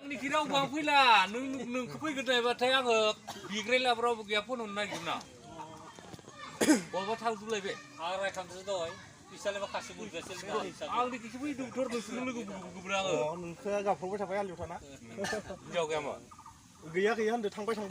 Ini kira uang pula, nung kepui gede batai aku bigre lah berapa dia pun unai guna. Bawa tahu dulu lagi. Arai kan tu doy, bisa lewat kasih muda sel. Ang di kepui doktor tu semua gue berang. Oh, nung saya agak perlu sampai alu sana. Jauh ke mana? Gaya anda tangpai tu.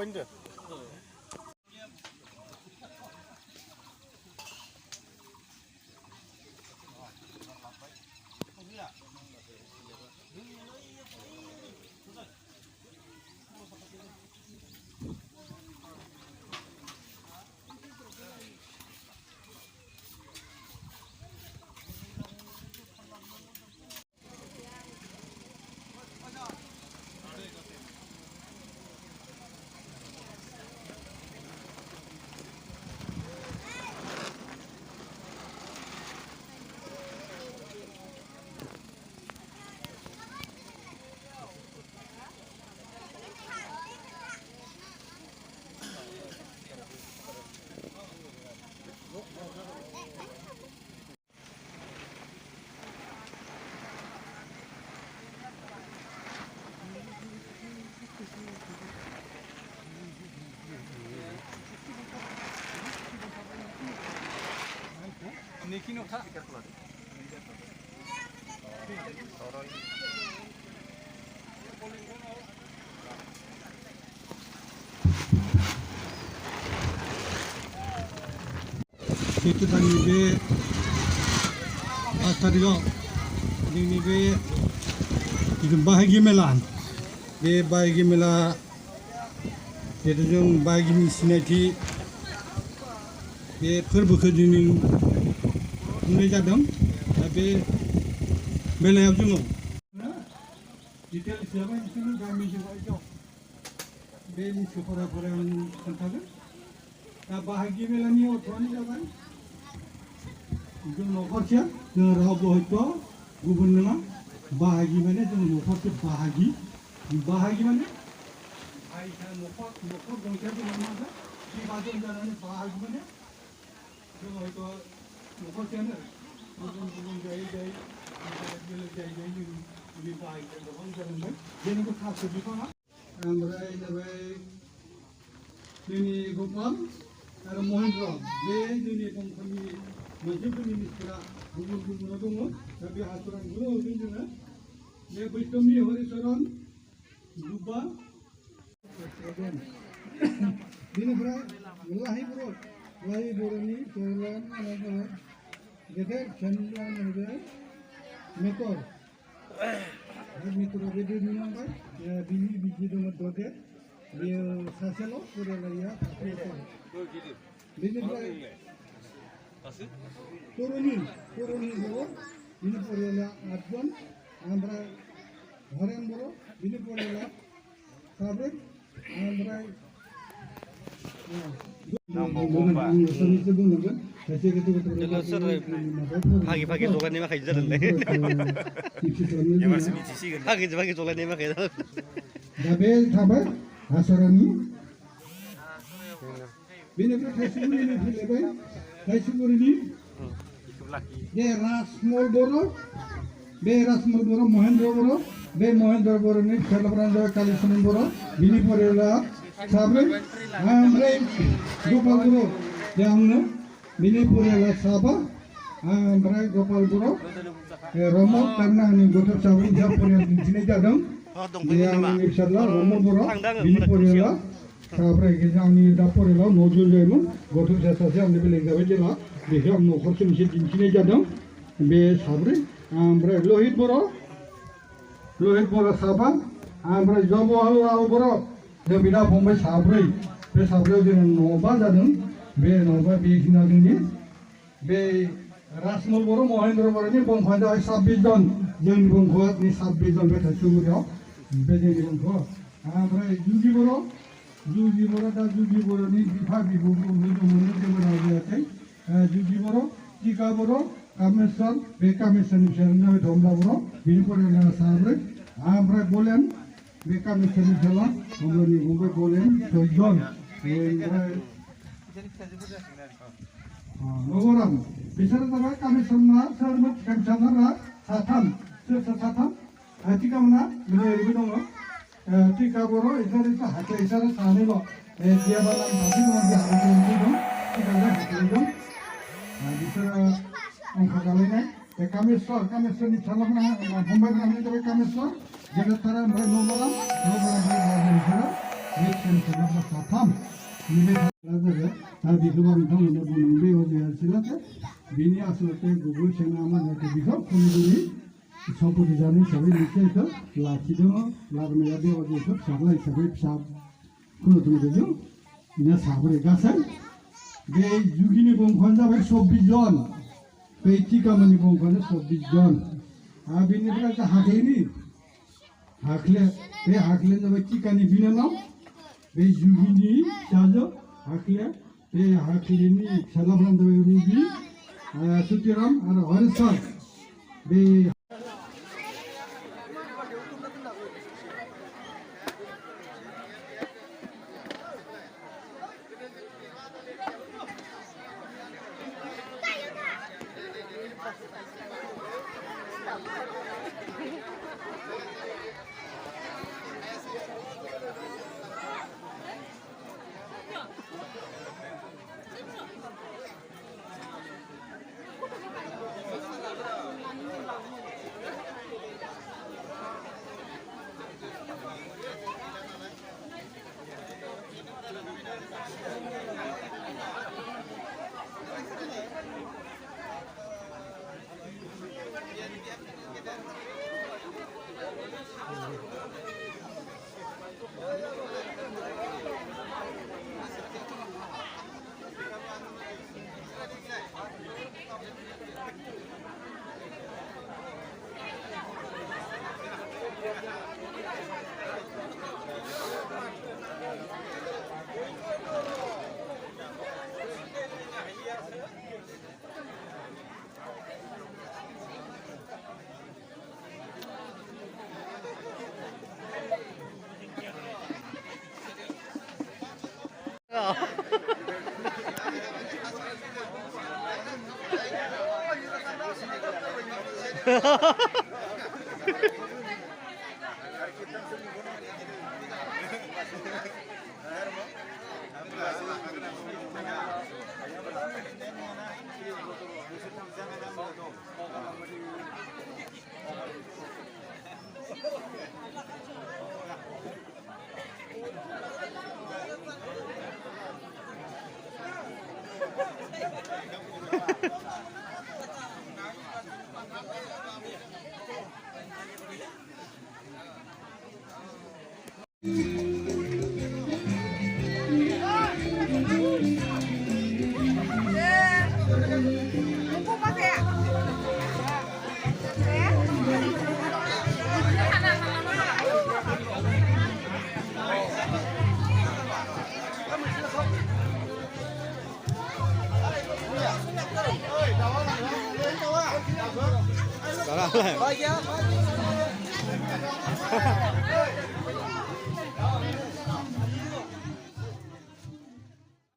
Niki no tak. Itu tadi be astario ini be itu bahagi melan be bahagi mela itu jeng bahagi sineti be perbuka jenis ini jadam tapi belayar juga. Detail siapa itu kami juga itu. Beli sekolah-sekolah yang tentang. Nah bahagia melani orang jalan. Itu nokornya dengan rabu itu gubernur bahagia mana dengan nokor bahagia mana? Aisyah nokor dongker tu mana? Di bagian jalan bahagia mana? Itu nokor siapa? Bukan jai ini baik dan orang jalan baik. Jadi kita khas juga kan? Amrai ini Gopal, ada Mohendra. Ini kami masih kami misra guru nodongo, tapi aturan guru ini juga. Ini betul ni hari sekarang Duba. Ini berapa? Lahi bro ni jalan mana? Jadi jalan mana? Metor. Metor ada di mana? Ya biji dengan doger. Dia saselo sudah laya. Ini berapa? Turuni bro. Ini perela advan. Ambra Haran bro. Ini perela sabret. Ambra Chalo sir, भागी जोगा नहीं मैं खाई जा रहे हैं। ये वर्ष में चीज़ भागी जोगा नहीं मैं खाई जा रहे हैं। Dabel thabar asarani. Bini ko kaisiburi ni filebe. Kaisiburi ni. Be Rasmol boro. Be Rasmol boro Mohendra boro. Be Mohendra boro ni Chalabranjo Kalisamun boro. Bini porela sabre. Amre Gopal boro. Yang bini porela sabah. Amre Gopal boro. Romo karena ni Gopal sabre jauh porela di sini jadang. Yang insyaallah Romo boro bini porela sabre kita ni daporela nojul jemu. Gopal jasa amne bilang jawab jelah. Dia amno khorsun si di sini jadang. Be sabre. Amre Lohit boro sabah. Amre Jobo halu boro. Dia bila Bombay sabre. Be sabre jenis Nova jadang. Be Nova be sini ni. Be Rasmul boro Mohendra boro ni bongkhaja 26 জন जोंनि बंख'आ नि 26 জন बेथा सुगुरियाव बे जोंनि बंख'आ ओमफ्राय जुगि बर' दा जुगि बर'नि बिफा बिबौखौ नुनो मोननो जेबो राव जायाखै जुगि बर' टिका बर' कामेश्वर बे कामेश्वरनि फिसालानो जाबाय धमला बर' बिनि फरायनाया साब्रै ओमफ्राय बलेन बे कामेश्वरनि फिसाला धमलानि फंबाय बलेन 6 जन ओमफ्राय नगराम बिसोरो जाबाय कामेश्वरना सोरमोन टिकामसारना साथाम सोर साथाम टिकामोना ओरैबो दङ टिका बर' इसोर हाथे इसोर सानैल' दियाबाला सासे दङ हाथे दं टिकाजों हाथे दं बिसोरो अंख गालायनाय बे कामेश्वरनि फिसालाफोरा फंबायफोरानो जाबाय कामेश्वर जगततारा ओमफ्राय नगराम बिसोरो बे टिकामसारना साथाम जाबाय दा बेखौबो नोंथांमोना बुंनांगौ बे अजाया सिलाथे बिनि आसलथे गुबै सेना मानसिखौ बिखौ खुलिनि सम्पति जानाय हिसाबै मोनसे बेखौ लाखिदों लाबोनाया बे अजायखौ फिसाज्ला हिसाबै फिसा खुनुदों बिना साब्रै गासै बे जुगिनि बंफानो जाबाय 24 जन बे टिकामोननि बंफानो 24 जन आरो बेनिफ्राय हाख्लेनि हाख्ले बे हाख्लेयानो जाबाय टिकानि बिनानाव बे जुगिनि फिसाजो हाख्ले बे हाख्लेनि फिसालाफोरानो जाबाय रुबि सुतिराम आरो हरेश्वर बे Đó là